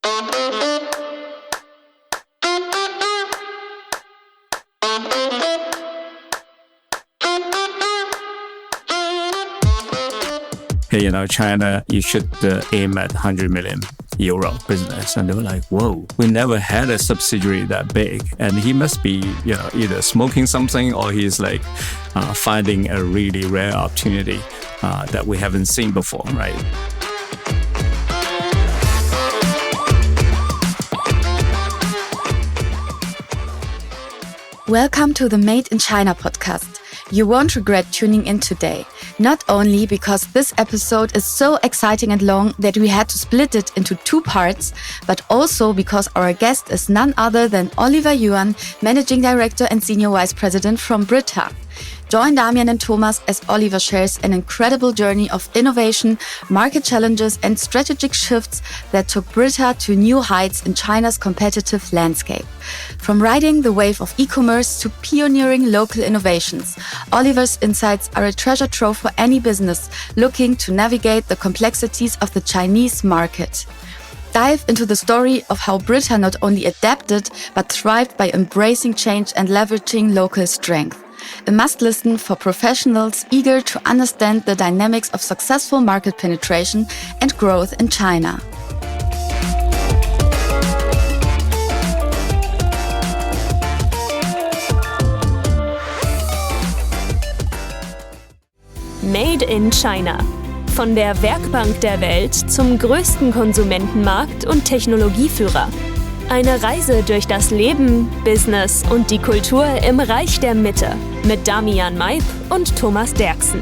Hey, China, you should aim at 100 million euro business. And they were like, whoa, we never had a subsidiary that big. And he must be, either smoking something or he's like finding a really rare opportunity that we haven't seen before, right? Welcome to the Made in China podcast. You won't regret tuning in today. Not only because this episode is so exciting and long that we had to split it into 2 parts, but also because our guest is none other than Oliver Yuan, Managing Director and Senior Vice President from Brita. Join Damian and Thomas as Oliver shares an incredible journey of innovation, market challenges and strategic shifts that took Brita to new heights in China's competitive landscape. From riding the wave of e-commerce to pioneering local innovations, Oliver's insights are a treasure trove for any business looking to navigate the complexities of the Chinese market. Dive into the story of how Brita not only adapted but thrived by embracing change and leveraging local strength. A must-listen for professionals eager to understand the dynamics of successful market penetration and growth in China. Made in China. Von der Werkbank der Welt zum größten Konsumentenmarkt und Technologieführer. Eine Reise durch das Leben, Business und die Kultur im Reich der Mitte mit Damian und Thomas Derksen.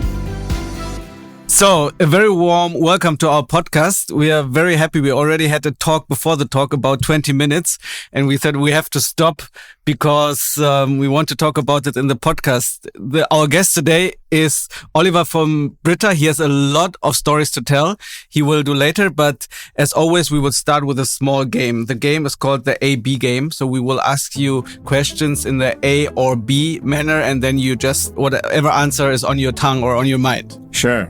So, a very warm welcome to our podcast. We are very happy. We already had a talk before the talk about 20 minutes and we said we have to stop because we want to talk about it in the podcast. Our guest today is Oliver from Brita. He has a lot of stories to tell. He will do later, but as always, we will start with a small game. The game is called the A-B game. So we will ask you questions in the A or B manner and then you just, whatever answer is on your tongue or on your mind. Sure.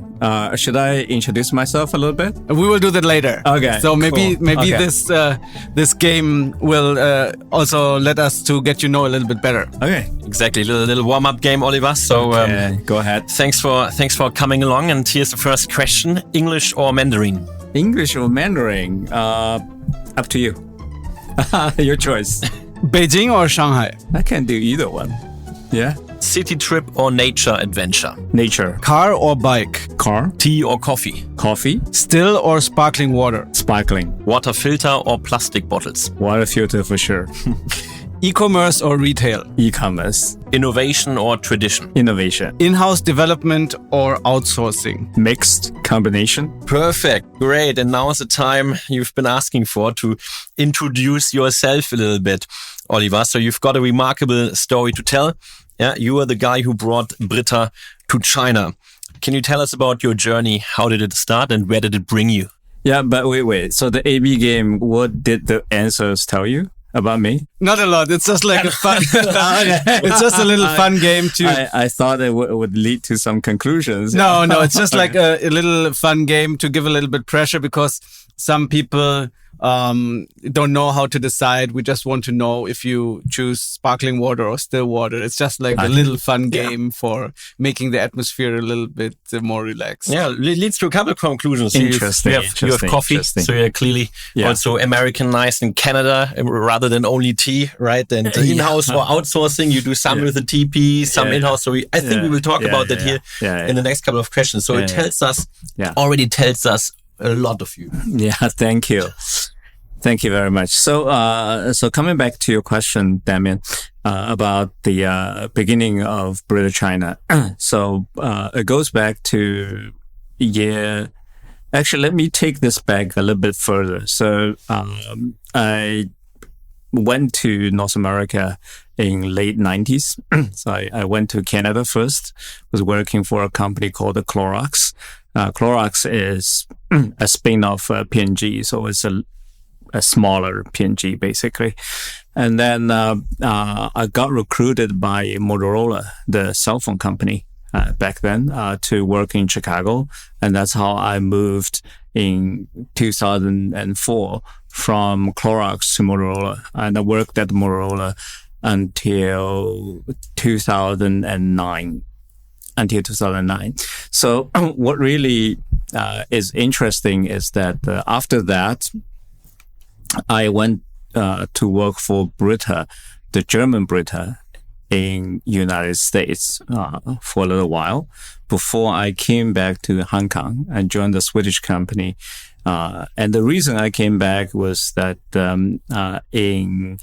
Should I introduce myself a little bit? We will do that later. Okay. So maybe Okay. this game will also let us to get you know a little bit better. Okay. Exactly, little warm-up game, Oliver. So go ahead. thanks for coming along. And here's the first question: English or Mandarin? English or Mandarin? Up to you. Your choice. Beijing or Shanghai? I can do either one. Yeah. City trip or nature adventure? Nature. Car or bike? Car. Tea or coffee? Coffee. Still or sparkling water? Sparkling. Water filter or plastic bottles? Water filter for sure. E-commerce or retail? E-commerce. Innovation or tradition? Innovation. In-house development or outsourcing? Mixed combination. Perfect, great. And now's the time you've been asking for to introduce yourself a little bit, Oliver. So you've got a remarkable story to tell. Yeah, you are the guy who brought Brita to China. Can you tell us about your journey? How did it start and where did it bring you? Yeah, but wait. So the AB game, what did the answers tell you about me? Not a lot. It's just like a fun. It's just a little fun game too. I thought it would lead to some conclusions. No. It's just like a little fun game to give a little bit pressure because some people don't know how to decide. We just want to know if you choose sparkling water or still water. It's just like a little fun game for making the atmosphere a little bit more relaxed. Yeah, leads to a couple of conclusions. Interesting. You have coffee, so you're clearly also Americanized in Canada rather than only tea, right? And in-house or outsourcing, you do some with the TP, some in-house. So I think we will talk about that here in the next couple of questions. So it already tells us a lot of you. Yeah, thank you. Thank you very much. So coming back to your question, Damian, about the beginning of Brita China. So it goes back to actually, let me take this back a little bit further. So I went to North America in late 90s. So I went to Canada first, was working for a company called Clorox. Clorox is a spin-off P&G, so it's a smaller P&G basically. And then I got recruited by Motorola, the cell phone company back then, to work in Chicago. And that's how I moved in 2004 from Clorox to Motorola. And I worked at Motorola until 2009. So what really is interesting is that after that, I went to work for Brita, the German Brita, in United States for a little while before I came back to Hong Kong and joined the Swedish company. And the reason I came back was that in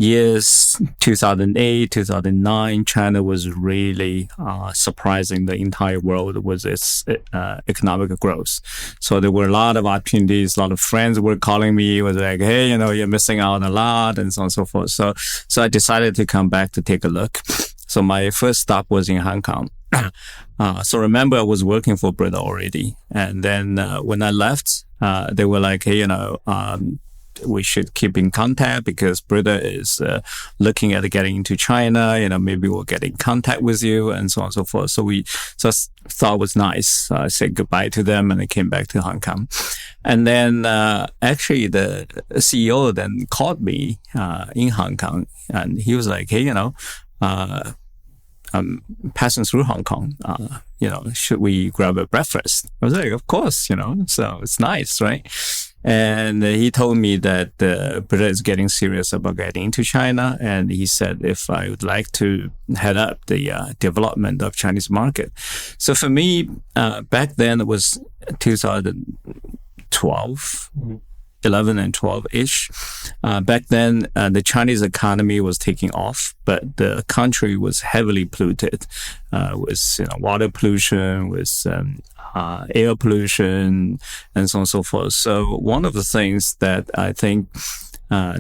years 2008, 2009, China was really surprising the entire world with its economic growth. So there were a lot of opportunities. A lot of friends were calling me, was like, hey, you're missing out on a lot, and so on and so forth. So I decided to come back to take a look. So my first stop was in Hong Kong. So remember, I was working for Brita already. And then when I left, they were like, hey, we should keep in contact because Brita is looking at getting into China. Maybe we'll get in contact with you, and so on and so forth. So I thought it was nice. I said goodbye to them, and I came back to Hong Kong. And then actually the CEO then called me in Hong Kong, and he was like, hey, I'm passing through Hong Kong. Should we grab a breakfast? I was like, of course, so it's nice, right? And he told me that Brita is getting serious about getting into China. And he said if I would like to head up the development of Chinese market. So for me, back then it was 2012. 11 and 12-ish. Back then, the Chinese economy was taking off, but the country was heavily polluted with water pollution, with air pollution, and so on and so forth. So one of the things that I think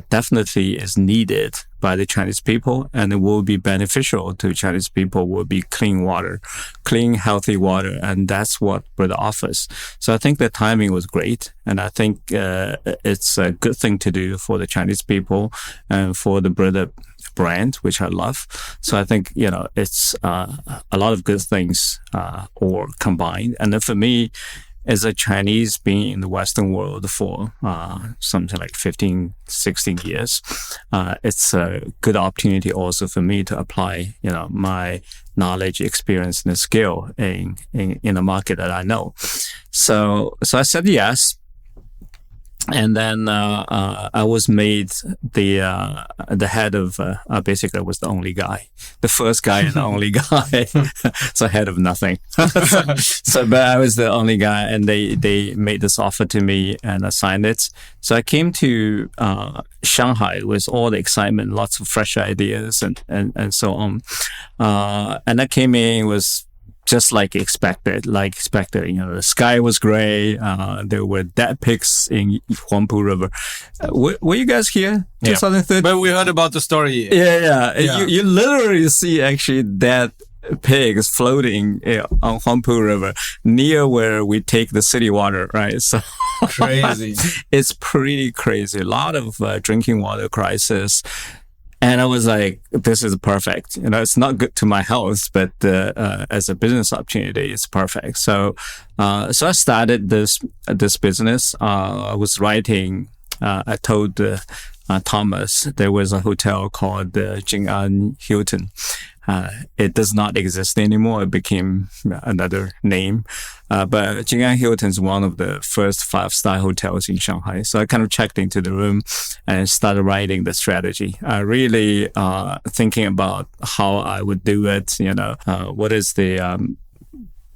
definitely is needed by the Chinese people, and it will be beneficial to Chinese people, will be clean water, clean, healthy water. And that's what Brita offers. So I think the timing was great. And I think it's a good thing to do for the Chinese people and for the Brita brand, which I love. So I think, it's a lot of good things all combined. And then for me, as a Chinese being in the Western world for something like 15, 16 years, it's a good opportunity also for me to apply, my knowledge, experience, and skill in a market that I know. So I said yes. And then I was made the head of basically I was the only guy, the first guy and the only guy, so head of nothing. But I was the only guy, and they made this offer to me, and I signed it. So I came to Shanghai with all the excitement, lots of fresh ideas, and so on. And I came in was just like expected. The sky was gray. There were dead pigs in Huangpu River. Were you guys here? Yeah. 2013? But we heard about the story. Yeah. You literally see actually dead pigs floating on Huangpu River near where we take the city water, right? So crazy. It's pretty crazy. A lot of drinking water crisis. And I was like, this is perfect. It's not good to my health, but as a business opportunity, it's perfect. So I started this business. I was writing. I told Thomas there was a hotel called Damian Hilton. It does not exist anymore. It became another name. But Damian Hilton is one of the first 5-star hotels in Shanghai. So I kind of checked into the room and started writing the strategy. Really thinking about how I would do it. What is the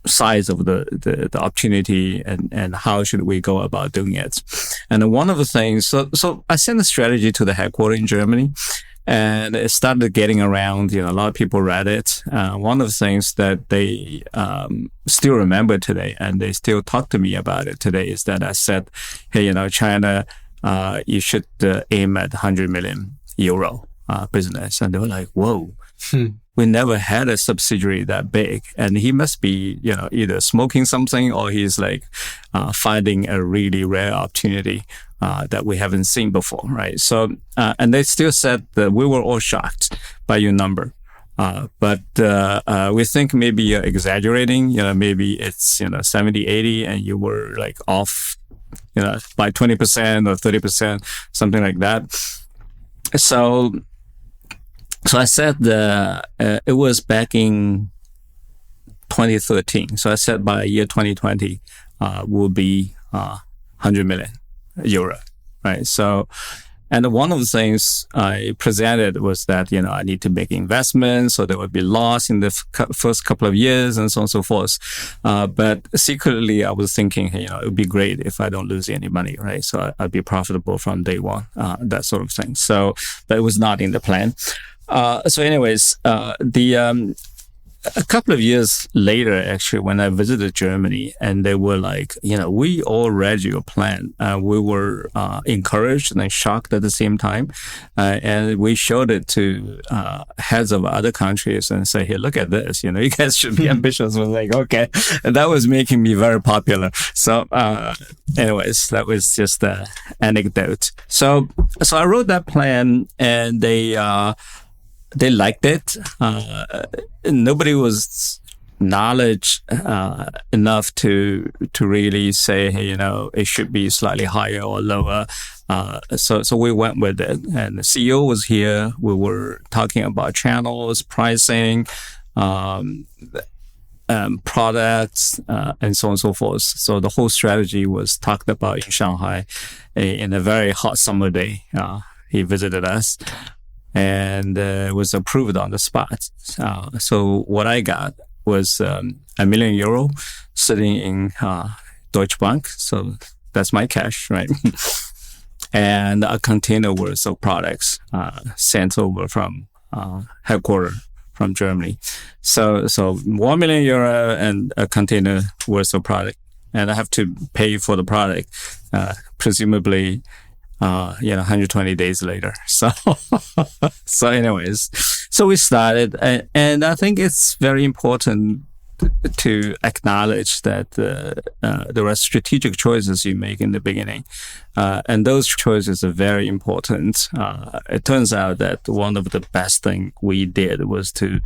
size of the opportunity and how should we go about doing it? And one of the things, so I sent the strategy to the headquarters in Germany. And it started getting around, a lot of people read it. One of the things that they still remember today, and they still talk to me about it today, is that I said, hey, China, you should aim at 100 million euro business. And they were like, whoa, we never had a subsidiary that big. And he must be, either smoking something or he's like finding a really rare opportunity that we haven't seen before, right? So, and they still said that we were all shocked by your number. But we think maybe you're exaggerating, maybe it's, 70, 80 and you were like off, by 20% or 30%, something like that. So I said, it was back in 2013. So I said by year 2020, will be, 100 million euro, right? So, and one of the things I presented was that, I need to make investments, so there would be loss in the first couple of years and so on and so forth. But secretly, I was thinking, it would be great if I don't lose any money, right? So I'd be profitable from day one, that sort of thing. So, but it was not in the plan. So anyways, a couple of years later, actually, when I visited Germany, and they were like, we all read your plan. We were encouraged and shocked at the same time. And we showed it to heads of other countries and say, here, look at this. You guys should be ambitious. I was like, okay. And that was making me very popular. So anyways, that was just an anecdote. So I wrote that plan, and they liked it. Nobody was knowledge enough to really say, hey, it should be slightly higher or lower. So we went with it. And the CEO was here. We were talking about channels, pricing, products, and so on and so forth. So the whole strategy was talked about in Shanghai in a very hot summer day. He visited us. And was approved on the spot. So what I got was €1 million sitting in Deutsche Bank. So that's my cash, right? And a container worth of products sent over from headquarters from Germany. So €1 million and a container worth of product, and I have to pay for the product, presumably. 120 days later. So anyways, so we started, and I think it's very important to acknowledge that there are strategic choices you make in the beginning, and those choices are very important. It turns out that one of the best thing we did was to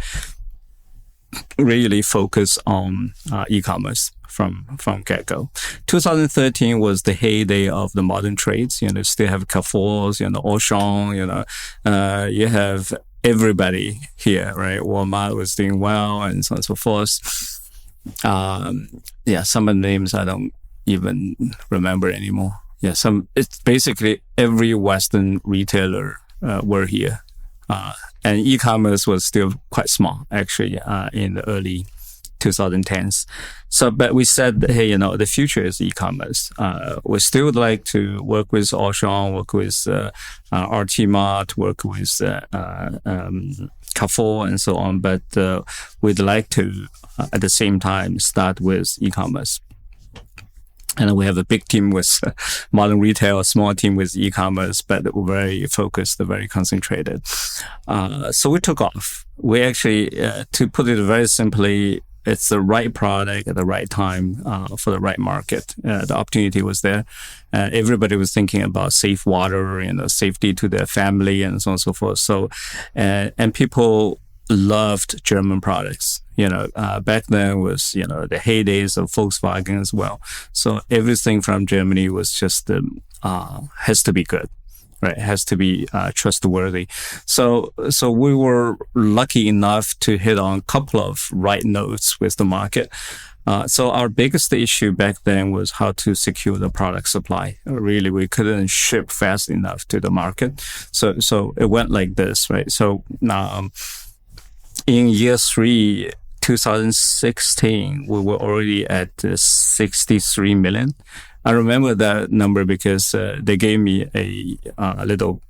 really focus on e-commerce from get-go. 2013 was the heyday of the modern trades. Still have Carrefours, Auchan, you have everybody here, right? Walmart was doing well, and so on and so forth. Some of the names I don't even remember anymore. It's basically every Western retailer were here. And e-commerce was still quite small, actually, in the early 2010s. So, but we said, hey, the future is e-commerce. We still would like to work with Auchan, work with RT Mart, work with Carrefour, and so on. But we'd like to, at the same time, start with e-commerce. And we have a big team with modern retail, a small team with e-commerce, but we're very focused, very concentrated. So we took off. We actually, to put it very simply, it's the right product at the right time for the right market. The opportunity was there. Everybody was thinking about safe water, safety to their family, and so on and so forth. So, and people loved German products. Back then was, the heydays of Volkswagen as well. So everything from Germany was just, has to be good, right? It has to be, trustworthy. So we were lucky enough to hit on a couple of right notes with the market. So our biggest issue back then was how to secure the product supply. Really, we couldn't ship fast enough to the market. So it went like this, right? So now, in year 3, 2016, we were already at 63 million. I remember that number because they gave me a little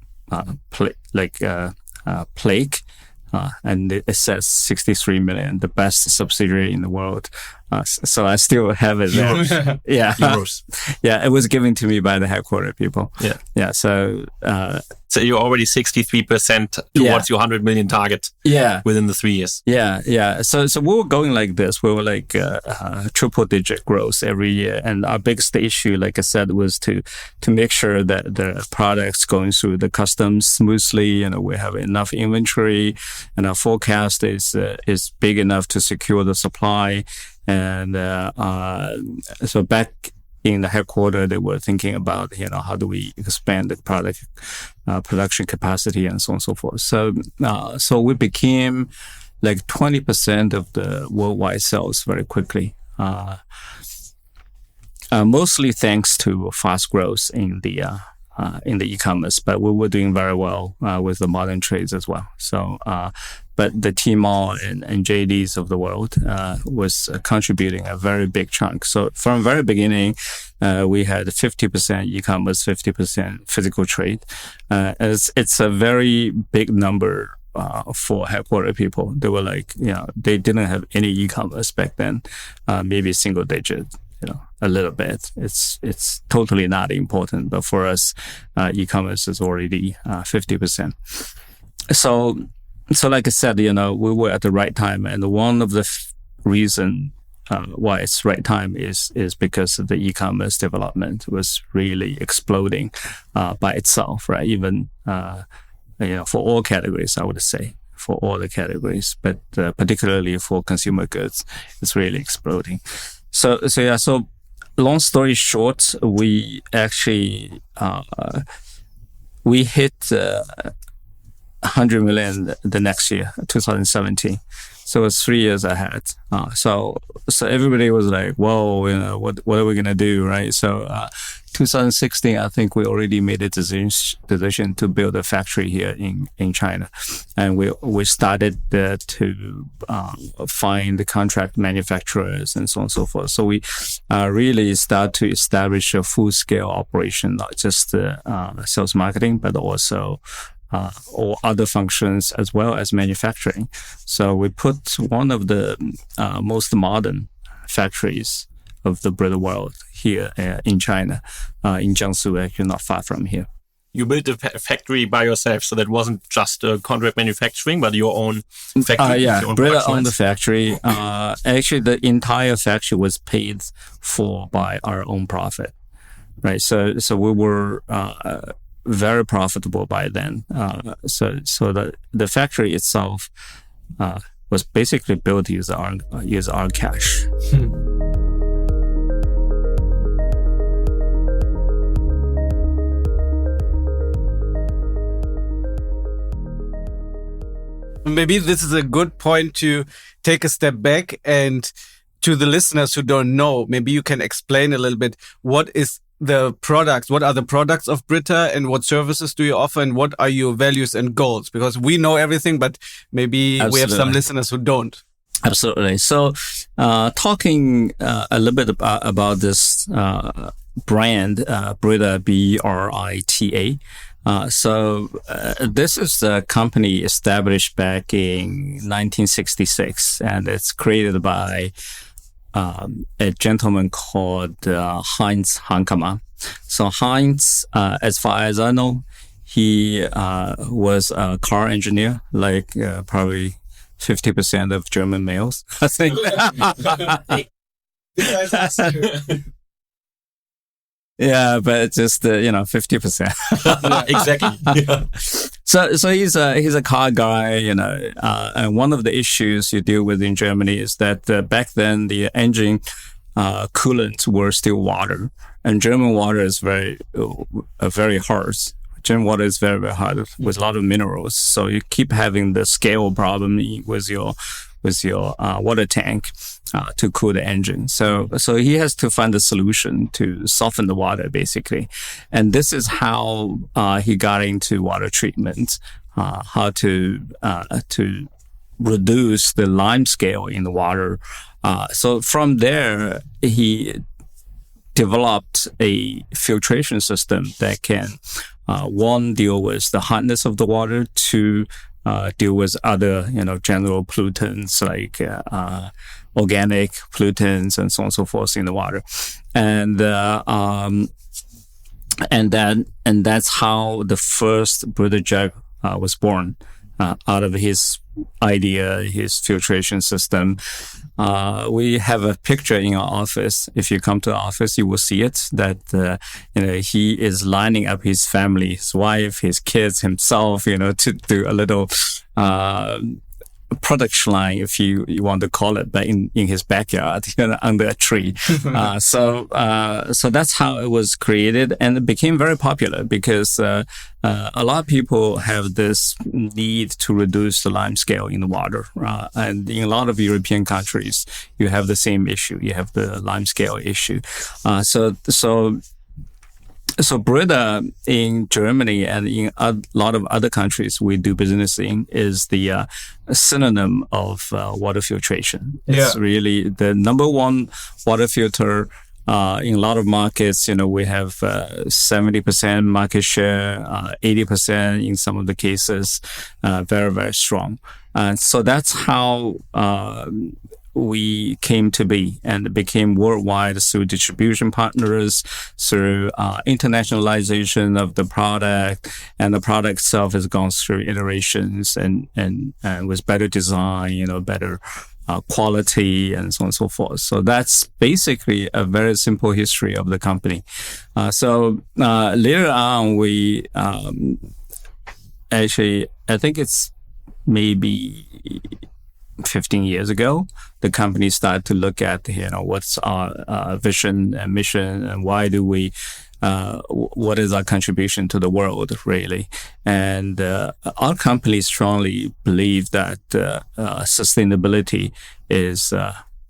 plaque, and it says 63 million, the best subsidiary in the world. So I still have it there. Euros. Yeah. Euros. Yeah. It was given to me by the headquarter people. Yeah. Yeah. So, So you're already 63% towards your 100 million target within the 3 years. Yeah. Yeah. So we were going like this. We were like triple digit growth every year. And our biggest issue, like I said, was to make sure that the products going through the customs smoothly, we have enough inventory and our forecast is big enough to secure the supply. And so back in the headquarters, they were thinking about, how do we expand the product production capacity and so on and so forth. So we became like 20% of the worldwide sales very quickly. Mostly thanks to fast growth in the e-commerce, but we were doing very well with the modern trades as well. So, but the Tmall and JDs of the world was contributing a very big chunk. So from very beginning, we had 50% e-commerce, 50% physical trade. It's a very big number for headquarter people. They were like, they didn't have any e-commerce back then, maybe single digit. A little bit. It's totally not important, but for us, e-commerce is already 50%. So like I said, we were at the right time, and one of the reason why it's right time is because the e-commerce development was really exploding by itself, right? Even for all categories, I would say. For all the categories, but particularly for consumer goods, it's really exploding. So long story short, we actually, we hit 100 million the next year, 2017. So it was 3 years ahead. So everybody was like, whoa, what are we going to do? Right. So, 2016, I think we already made a decision to build a factory here in China. And we started to find the contract manufacturers and so on and so forth. So we really start to establish a full-scale operation, not just sales marketing, but also or other functions as well as manufacturing. So we put one of the most modern factories of the Brita world here in China, in Jiangsu, actually not far from here. You built a factory by yourself, so that wasn't just contract manufacturing, but your own factory. Brita owned the factory. Actually, the entire factory was paid for by our own profit, right? So we were very profitable by then. So the factory itself was basically built use our cash. Maybe this is a good point to take a step back, and to the listeners who don't know, maybe you can explain a little bit what are the products of Brita and what services do you offer and what are your values and goals? Because we know everything, but maybe we have some listeners who don't. Absolutely. So, talking a little bit about this brand, Brita, Brita. This is a company established back in 1966, and it's created by a gentleman called Heinz Hankemann. So Heinz, as far as I know, he was a car engineer, like probably 50% of German males, I think. Yeah, but just 50%. Exactly. Yeah. So he's a car guy, and one of the issues you deal with in Germany is that back then the engine coolants were still water, and German water is very hard. German water is very, very hard with a lot of minerals. So you keep having the scale problem with your water tank to cool the engine. So he has to find a solution to soften the water, basically. And this is how he got into water treatment, how to reduce the lime scale in the water. So from there, he developed a filtration system that can, one, deal with the hardness of the water, two, deal with other, general pollutants like organic pollutants and so on and so forth in the water. And that's how the first Brita jug was born, out of his idea, his filtration system. We have a picture in our office. If you come to the office, you will see it, that, he is lining up his family, his wife, his kids, himself, to do a little, production line, if you want to call it, but in his backyard, under a tree. So that's how it was created, and it became very popular because a lot of people have this need to reduce the lime scale in the water, and in a lot of European countries, you have the same issue. You have the lime scale issue. So Brita in Germany and in a lot of other countries we do business in is the synonym of water filtration. It's really the number one water filter. In a lot of markets, we have 70% market share, 80% in some of the cases, very, very strong. So that's how we came to be and became worldwide through distribution partners, through internationalization of the product, and the product itself has gone through iterations and with better design, better quality and so on and so forth. So that's basically a very simple history of the company. So later on, we actually, I think it's maybe 15 years ago, the company started to look at, what's our vision and mission, and why do we, what is our contribution to the world, really? And our company strongly believe that sustainability is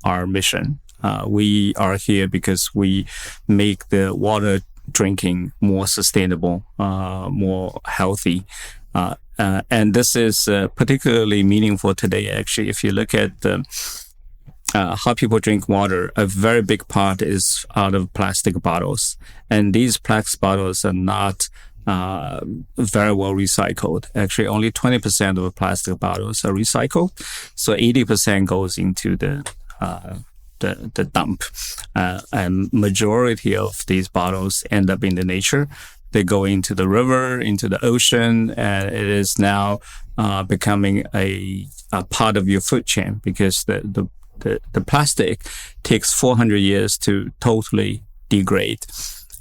our mission. We are here because we make the water drinking more sustainable, more healthy. And this is particularly meaningful today, actually. If you look at how people drink water, a very big part is out of plastic bottles. And these plastic bottles are not very well recycled. Actually, only 20% of plastic bottles are recycled. So 80% goes into the dump. And majority of these bottles end up in the nature. They go into the river, into the ocean, and it is now becoming a part of your food chain, because the plastic takes 400 years to totally degrade.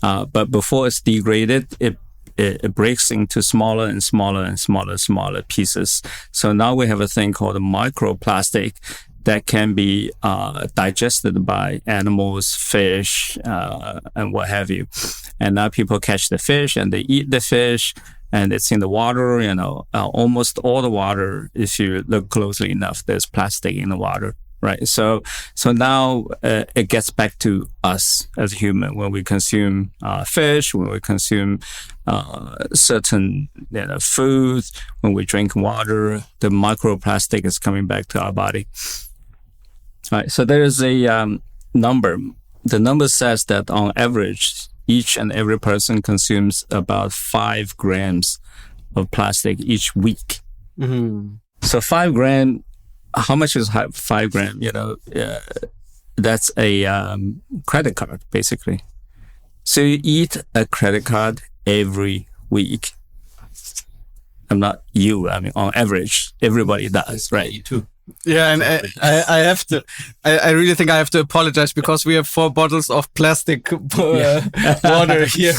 But before it's degraded, it breaks into smaller and smaller and smaller pieces. So now we have a thing called microplastic that can be digested by animals, fish, and what have you. And now people catch the fish and they eat the fish, and it's in the water. Almost all the water, if you look closely enough, there's plastic in the water, right? So now it gets back to us as human. When we consume fish, when we consume certain food, when we drink water, the microplastic is coming back to our body. All right, so there is a number. The number says that on average, each and every person consumes about 5 grams of plastic each week. Mm-hmm. So 5 grams, how much is 5 grams? That's a credit card, basically. So you eat a credit card every week. I'm not you. I mean, on average, everybody does, right? You too. Yeah, and I have to, I really think I have to apologize, because we have 4 bottles of plastic water here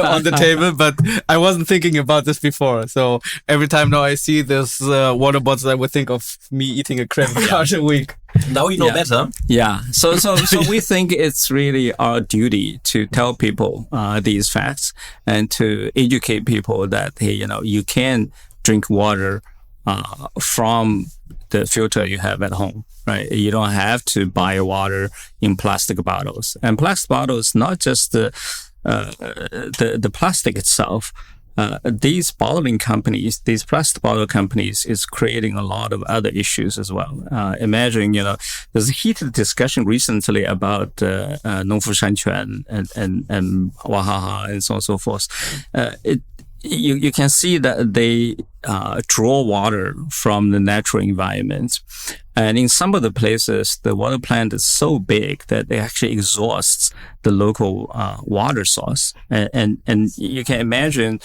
on the table, but I wasn't thinking about this before. So every time now I see this water bottles, I would think of me eating a credit card a week. Now you know better. Yeah. So we think it's really our duty to tell people these facts and to educate people that, hey, you can drink water from the filter you have at home, right? You don't have to buy water in plastic bottles. And plastic bottles, not just the plastic itself. These bottling companies, these plastic bottle companies, is creating a lot of other issues as well. Imagine, there's a heated discussion recently about Nongfushanquan and Wahaha and so on and so forth. You can see that draw water from the natural environment. And in some of the places, the water plant is so big that it actually exhausts the local water source. And you can imagine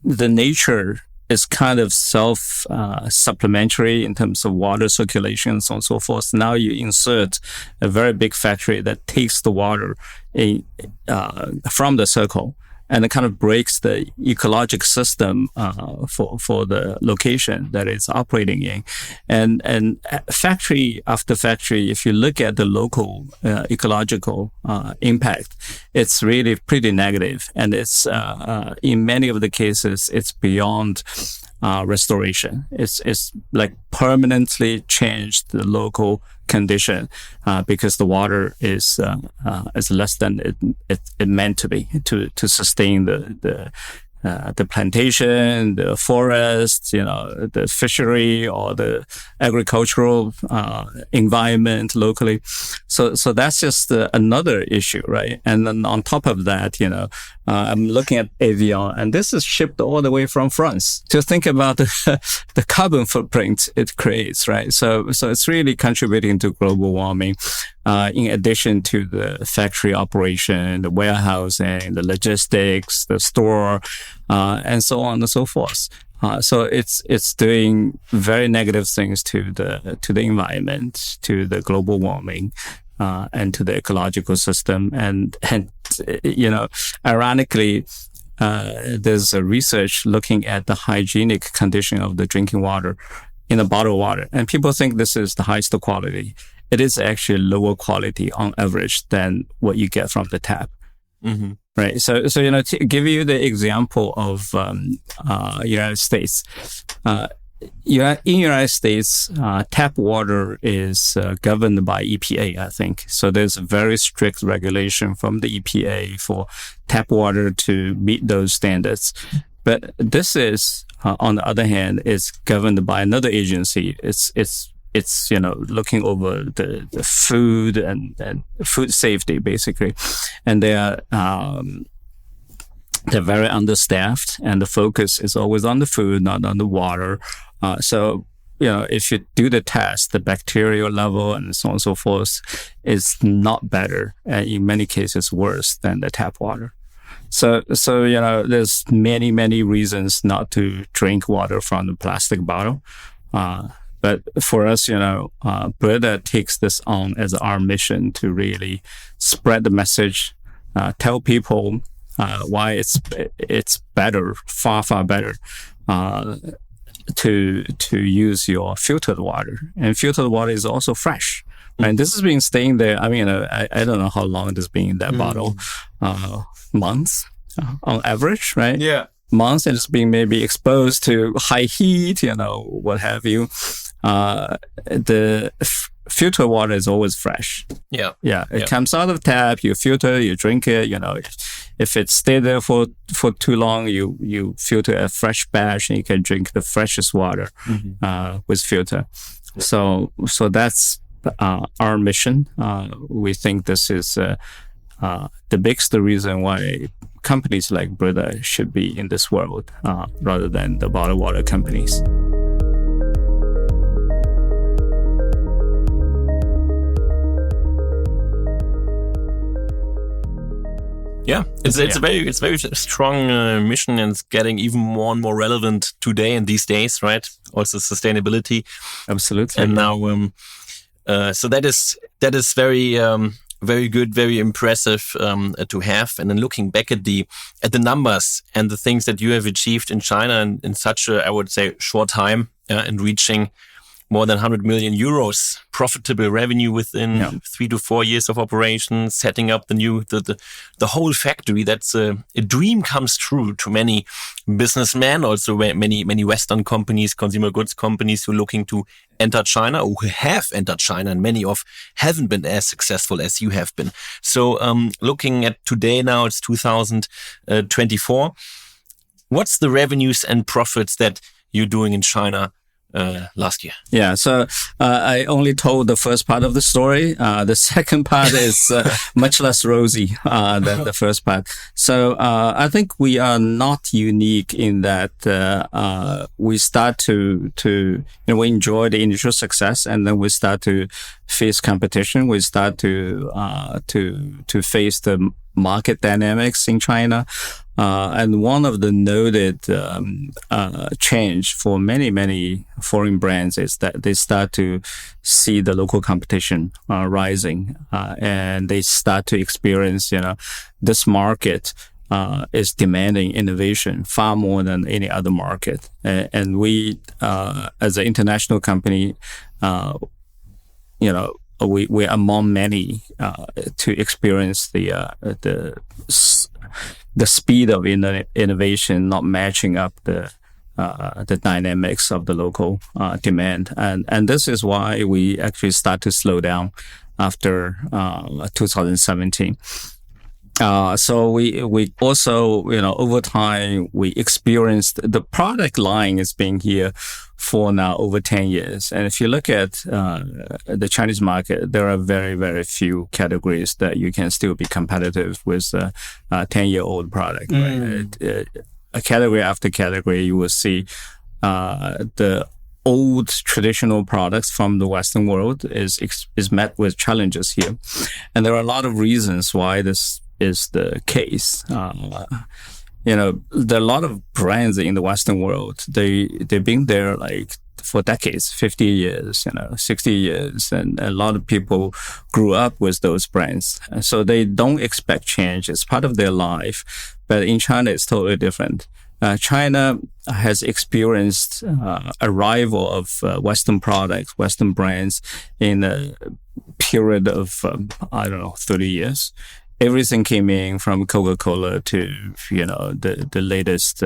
the nature is kind of supplementary in terms of water circulation and so on and so forth. Now you insert a very big factory that takes the water from the circle, and it kind of breaks the ecological system for the location that it's operating in. And factory after factory, if you look at the local ecological impact, it's really pretty negative. And it's in many of the cases, it's beyond restoration. It's like permanently changed the local condition because the water is less than it meant to be to sustain the plantation, the forest, the fishery or the agricultural environment locally. So that's just another issue, right? And then on top of that, I'm looking at Evian, and this is shipped all the way from France. To think about the carbon footprint it creates, right? So it's really contributing to global warming. In addition to the factory operation, the warehousing, the logistics, the store, and so on and so forth. So it's doing very negative things to the environment, to the global warming, and to the ecological system. And ironically, there's a research looking at the hygienic condition of the drinking water in the bottled water, and people think this is the highest quality. It is actually lower quality on average than what you get from the tap. Mm-hmm. Right. So, to give you the example of, United States, in United States, tap water is governed by EPA, I think. So there's a very strict regulation from the EPA for tap water to meet those standards. But this is, on the other hand, is governed by another agency. It's looking over the food and food safety, basically. And they're very understaffed, and the focus is always on the food, not on the water. So if you do the test, the bacterial level and so on and so forth is not better, and in many cases worse than the tap water. So there's many reasons not to drink water from the plastic bottle. But for us, Brita takes this on as our mission to really spread the message, tell people why it's better, far better, to use your filtered water. And filtered water is also fresh. And this has been staying there. I mean, I don't know how long it has been in that bottle, months on average, right? Yeah. Months, and it's being maybe exposed to high heat, what have you. The filtered water is always fresh. Yeah. It comes out of tap, you filter, you drink it, if it stayed there for too long, you filter a fresh batch and you can drink the freshest water, with filter. So that's, our mission. We think this is, the biggest reason why companies like Brita should be in this world, rather than the bottled water companies. Yeah, it's a very strong mission, and it's getting even more and more relevant today and these days, right? Also sustainability. Absolutely. And now, so that is very good, very impressive to have. And then looking back at the numbers and the things that you have achieved in China in such a, I would say, short time, and reaching more than 100 million euros profitable revenue within 3 to 4 years of operation, setting up the whole factory. That's a dream comes true to many businessmen, also many Western companies, consumer goods companies who are looking to enter China, or who have entered China, and many haven't been as successful as you have been. So looking at today now, it's 2024. What's the revenues and profits that you're doing in China last year? Yeah, so I only told the first part of the story. The second part is much less rosy than the first part. So I think we are not unique in that we start to we enjoy the initial success, and then we start to face competition. We start to face the market dynamics in China. And one of the noted change for many foreign brands is that they start to see the local competition rising, and they start to experience, this market is demanding innovation far more than any other market. And we, as an international company, we are among many to experience the speed of innovation not matching up the dynamics of the local demand, and this is why we actually start to slow down after 2017. So we also, over time, we experienced the product line has been here for now over 10 years. And if you look at the Chinese market, there are very, very few categories that you can still be competitive with a 10-year-old product. Right? A category after category, you will see the old traditional products from the Western world is met with challenges here. And there are a lot of reasons why this is the case. There are a lot of brands in the Western world. They've been there like for decades, 50 years, 60 years, and a lot of people grew up with those brands. And so they don't expect change. It's part of their life. But in China, it's totally different. China has experienced arrival of Western products, Western brands in a period of, 30 years. Everything came in from Coca-Cola to, the latest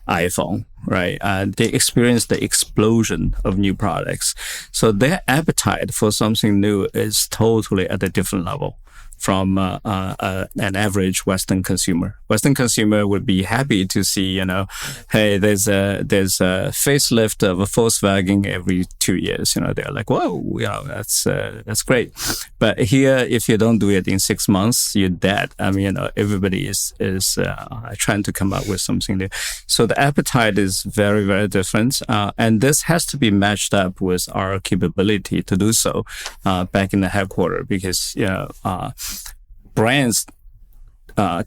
iPhone, right? They experienced the explosion of new products. So their appetite for something new is totally at a different level from an average Western consumer. Western consumer would be happy to see, hey, there's a facelift of a Volkswagen every 2 years. They're like, whoa, that's great. But here, if you don't do it in 6 months, you're dead. Everybody is trying to come up with something new. So the appetite is very, very different. And this has to be matched up with our capability to do so back in the headquarters, because, brands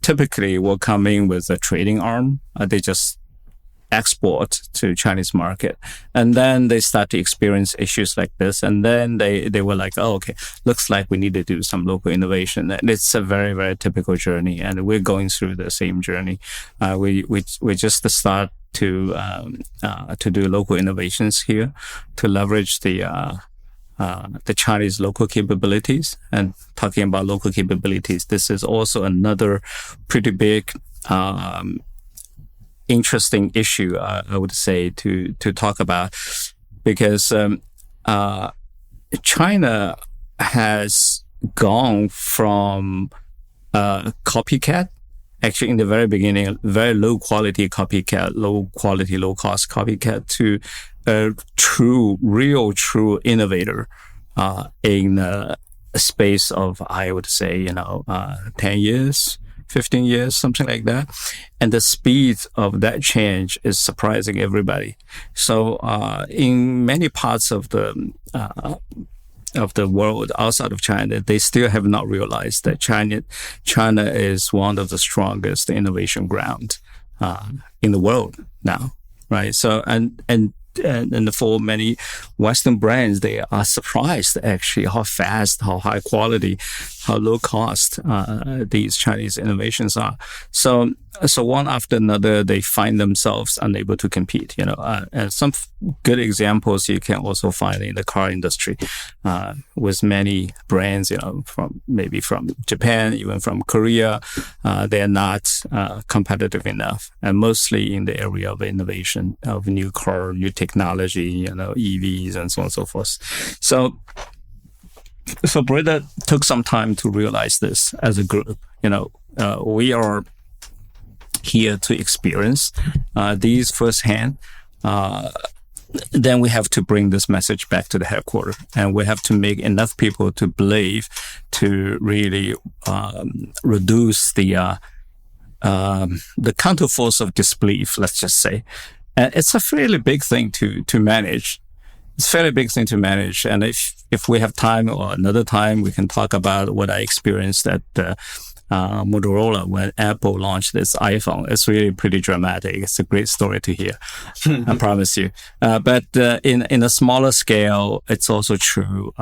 typically will come in with a trading arm. They just export to Chinese market, and then they start to experience issues like this, and then they were like, oh, okay, looks like we need to do some local innovation. And it's a very, very typical journey, and we're going through the same journey. We just start to do local innovations here to leverage the Chinese local capabilities. And talking about local capabilities, this is also another pretty big, interesting issue, I would say, to talk about, because China has gone from copycat, actually in the very beginning, very low quality copycat, low quality, low cost copycat, to a real true innovator in a space of, I would say, 10 years, 15 years, something like that. And the speed of that change is surprising everybody. So in many parts of the world outside of China, they still have not realized that China is one of the strongest innovation ground in the world now, right? So and for many Western brands, they are surprised actually how fast, how high quality, how low cost these Chinese innovations are. So one after another, they find themselves unable to compete. And some good examples you can also find in the car industry, with many brands, from Japan, even from Korea, they are not competitive enough, and mostly in the area of innovation, of new car, new technology, EVs and so on and so forth. So Brita took some time to realize this as a group. We are here to experience these firsthand. then we have to bring this message back to the headquarters, and we have to make enough people to believe, to really reduce the counterforce of disbelief, let's just say. And it's a fairly big thing to manage. It's a fairly big thing to manage. And if we have time or another time, we can talk about what I experienced at Motorola when Apple launched this iPhone. It's really pretty dramatic. It's a great story to hear. I promise you. But in a smaller scale, it's also true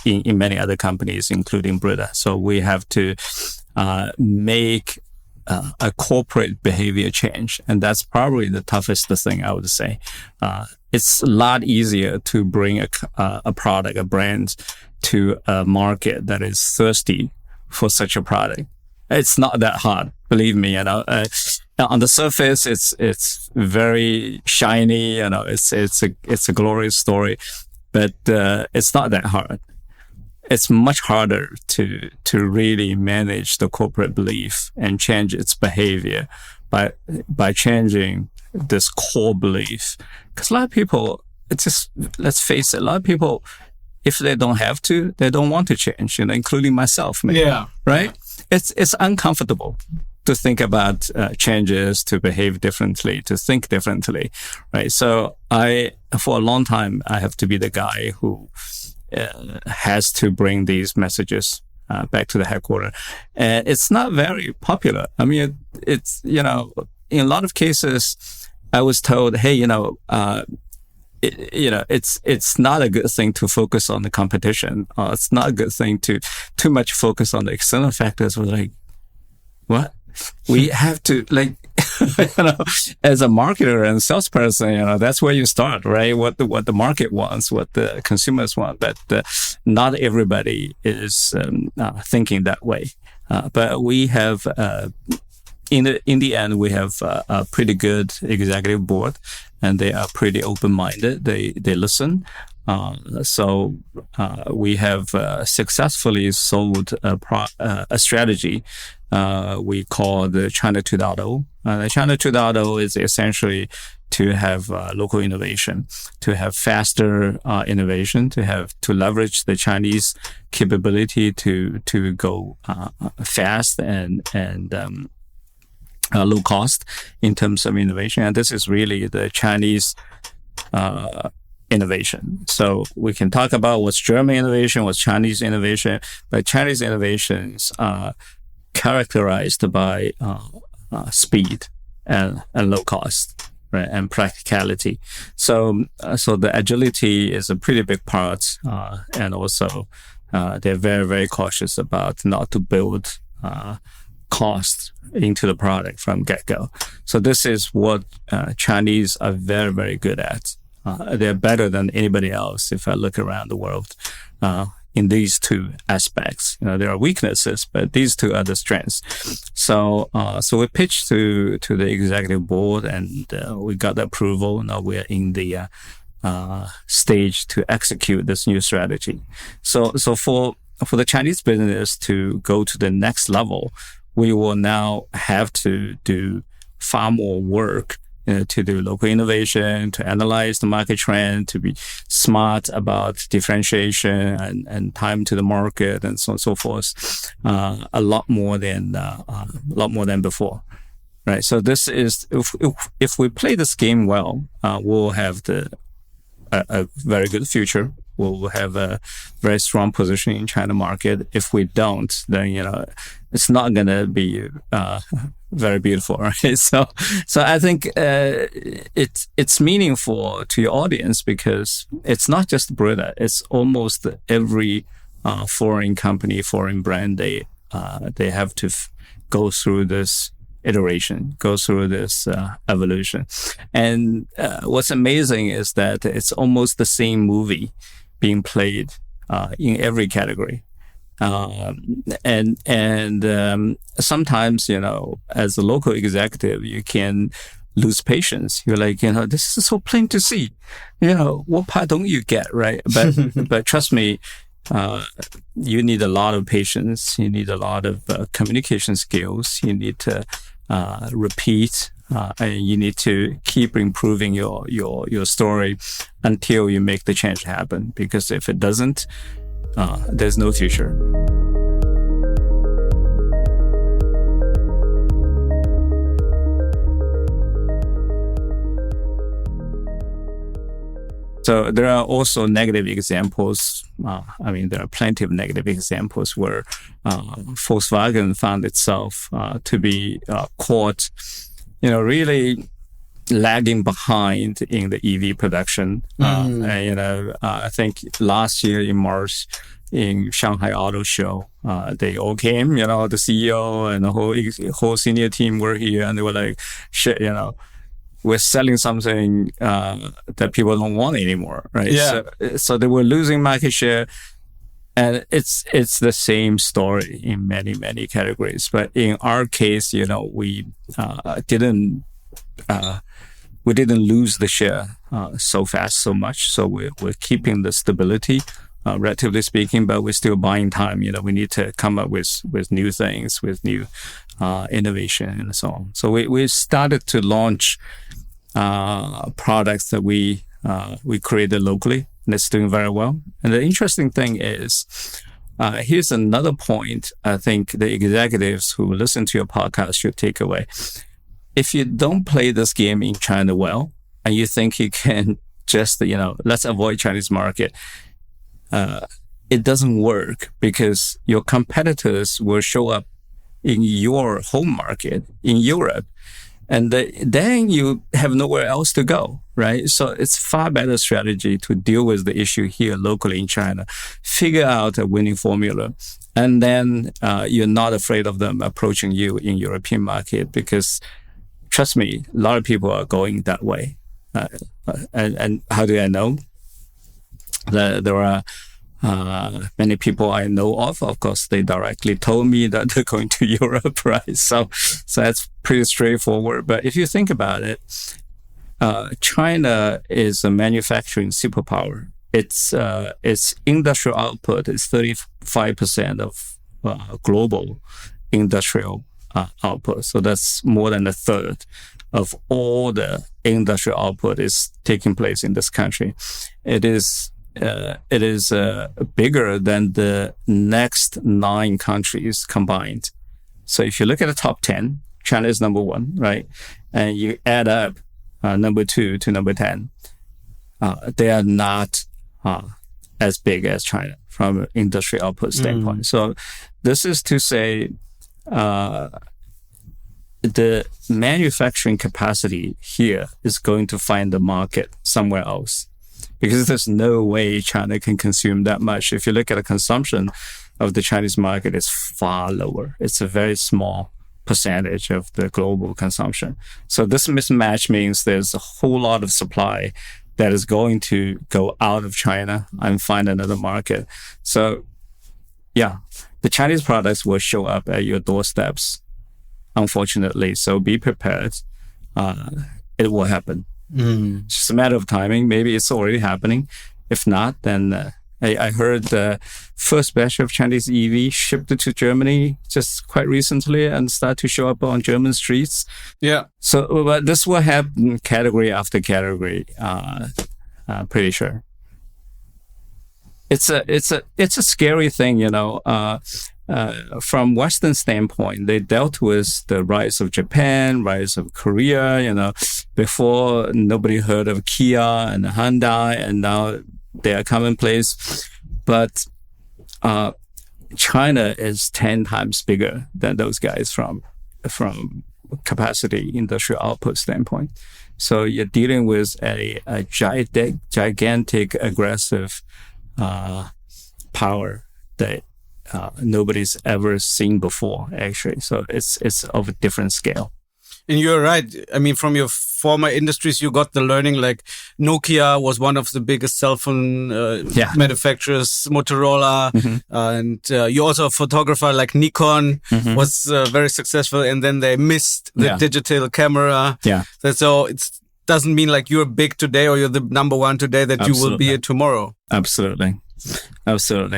in many other companies, including Brita. So we have to make a corporate behavior change. And that's probably the toughest thing, I would say. It's a lot easier to bring a product, a brand to a market that is thirsty for such a product. It's not that hard, believe me. On the surface, it's very shiny. It's a glorious story, but it's not that hard. It's much harder to really manage the corporate belief and change its behavior by changing this core belief. Because a lot of people, let's face it, a lot of people, if they don't have to, they don't want to change, including myself, maybe. Yeah. Right? It's uncomfortable to think about changes, to behave differently, to think differently, right? So for a long time, I have to be the guy who has to bring these messages back to the headquarters. And it's not very popular. I mean, it's, in a lot of cases, I was told, hey, it's not a good thing to focus on the competition. It's not a good thing to too much focus on the external factors. We're like, what? We have to as a marketer and salesperson, that's where you start, right? What the market wants, what the consumers want, but not everybody is thinking that way. But we have. In the end, we have a pretty good executive board, and they are pretty open-minded. They listen. So we have successfully sold a strategy we call the China 2.0. The China 2.0 is essentially to have local innovation, to have faster innovation, to leverage the Chinese capability to go fast and low cost in terms of innovation. And this is really the Chinese innovation. So we can talk about what's German innovation, what's Chinese innovation, but Chinese innovations are characterized by speed and low cost, right, and practicality. So the agility is a pretty big part, and also they're very, very cautious about not to build cost into the product from get-go. So this is what Chinese are very, very good at. They're better than anybody else if I look around the world in these two aspects. There are weaknesses, but these two are the strengths. So we pitched to the executive board, and we got the approval. Now we're in the stage to execute this new strategy. So for the Chinese business to go to the next level, we will now have to do far more work to do local innovation, to analyze the market trend, to be smart about differentiation and time to the market, and so on and so forth. A lot more than before, right? So this is if we play this game well, we'll have a very good future. We'll have a very strong position in China market. If we don't, then it's not gonna be very beautiful, right? So I think it's meaningful to your audience because it's not just Brita. It's almost every foreign company, foreign brand. They have to go through this iteration, go through this evolution. And what's amazing is that it's almost the same movie being played in every category. And sometimes, as a local executive, you can lose patience. You're like, this is so plain to see. What part don't you get, right? But trust me, you need a lot of patience. You need a lot of communication skills. You need to repeat and you need to keep improving your story until you make the change happen. Because if it doesn't, there's no future. So there are also negative examples. There are plenty of negative examples where Volkswagen found itself to be caught, really lagging behind in the EV production. I think last year in March in Shanghai Auto Show, they all came, the CEO and the whole senior team were here, and they were like, shit, we're selling something that people don't want anymore, right? Yeah. So they were losing market share, and it's the same story in many, many categories. But in our case, we didn't lose the share so fast, so much. So we're keeping the stability, relatively speaking, but we're still buying time. We need to come up with new things, with new innovation and so on. So we started to launch products that we created locally, and it's doing very well. And the interesting thing is, here's another point I think the executives who listen to your podcast should take away. If you don't play this game in China well, and you think you can just, let's avoid Chinese market, it doesn't work, because your competitors will show up in your home market in Europe, and then you have nowhere else to go, right? So it's far better strategy to deal with the issue here locally in China, figure out a winning formula, and then you're not afraid of them approaching you in European market, because trust me, a lot of people are going that way. And how do I know? There are many people I know of course, they directly told me that they're going to Europe, right? So that's pretty straightforward. But if you think about it, China is a manufacturing superpower. Its industrial output is 35% of global industrial output. So that's more than a third of all the industrial output is taking place in this country. It is bigger than the next 9 countries combined. So if you look at the top 10, China is number 1, right? And you add up number 2 to number 10, they are not as big as China from an industry output standpoint. So this is to say, the manufacturing capacity here is going to find the market somewhere else, because there's no way China can consume that much. If you look at the consumption of the Chinese market, it's far lower. It's a very small percentage of the global consumption. So this mismatch means there's a whole lot of supply that is going to go out of China and find another market. So yeah, the Chinese products will show up at your doorsteps, unfortunately. So be prepared. It will happen. It's just a matter of timing. Maybe it's already happening. If not, then I heard the first batch of Chinese EV shipped to Germany just quite recently and start to show up on German streets. Yeah. So but this will happen category after category. Pretty sure. It's a scary thing, from Western standpoint, they dealt with the rise of Japan, rise of Korea, before nobody heard of Kia and Hyundai, and now they are commonplace. But China is 10 times bigger than those guys from capacity, industrial output standpoint. So you're dealing with a gigantic, aggressive power that nobody's ever seen before, actually. So it's of a different scale. And you're right. I mean, from your former industries, you got the learning, like Nokia was one of the biggest cell phone manufacturers, Motorola, and you're also a photographer like Nikon was very successful, and then they missed the digital camera. Yeah. So it doesn't mean like you're big today or you're the number 1 today that you will be it tomorrow. Absolutely.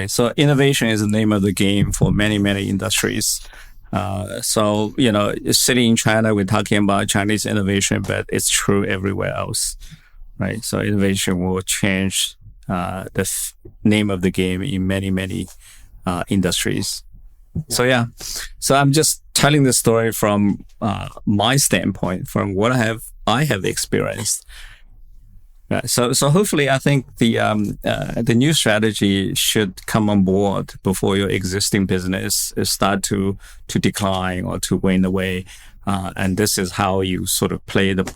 So innovation is the name of the game for many, many industries. So, sitting in China, we're talking about Chinese innovation, but it's true everywhere else, right? So innovation will change the name of the game in many, many industries. Yeah. So I'm just telling the story from my standpoint, from what I have experienced. So hopefully, I think the new strategy should come on board before your existing business start to decline or to wane away, and this is how you sort of play the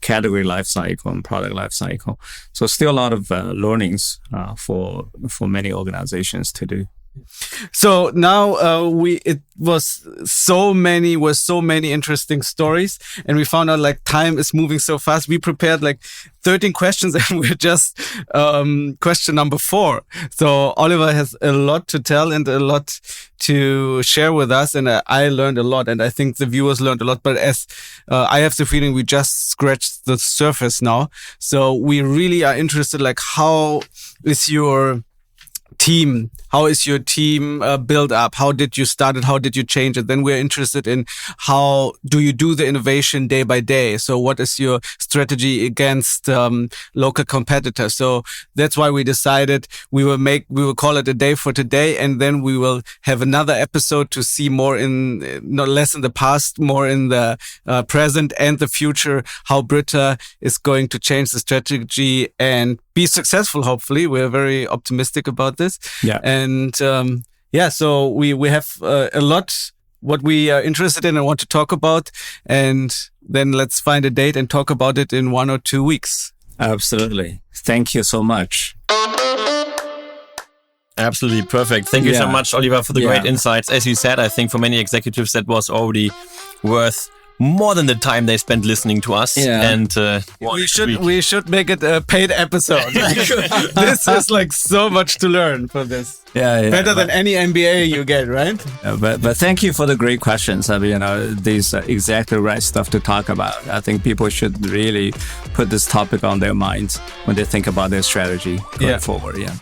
category life cycle and product life cycle. So still a lot of learnings for many organizations to do. So now it was so many interesting stories, and we found out like time is moving so fast. We prepared like 13 questions and we're just question number 4. So Oliver has a lot to tell and a lot to share with us, and I learned a lot, and I think the viewers learned a lot. But as I have the feeling we just scratched the surface now, so we really are interested, like how is your team build up? How did you start it? How did you change it? Then we're interested in how do you do the innovation day by day? So what is your strategy against local competitors? So that's why we decided we will call it a day for today, and then we will have another episode to see more not less in the past, more in the present and the future, how Brita is going to change the strategy and be successful. Hopefully, we're very optimistic about this. Yeah. And so we have a lot what we are interested in and want to talk about, and then let's find a date and talk about it in 1 or 2 weeks. Absolutely. Thank you so much. Absolutely perfect. Thank you so much, Oliver, for the great insights. As you said, I think for many executives that was already worth more than the time they spent listening to us. Yeah. And we should make it a paid episode. This is like so much to learn for this. Better than any MBA you get, right? But thank you for the great questions. I mean, these are exactly right stuff to talk about. I think people should really put this topic on their minds when they think about their strategy going forward. Yeah.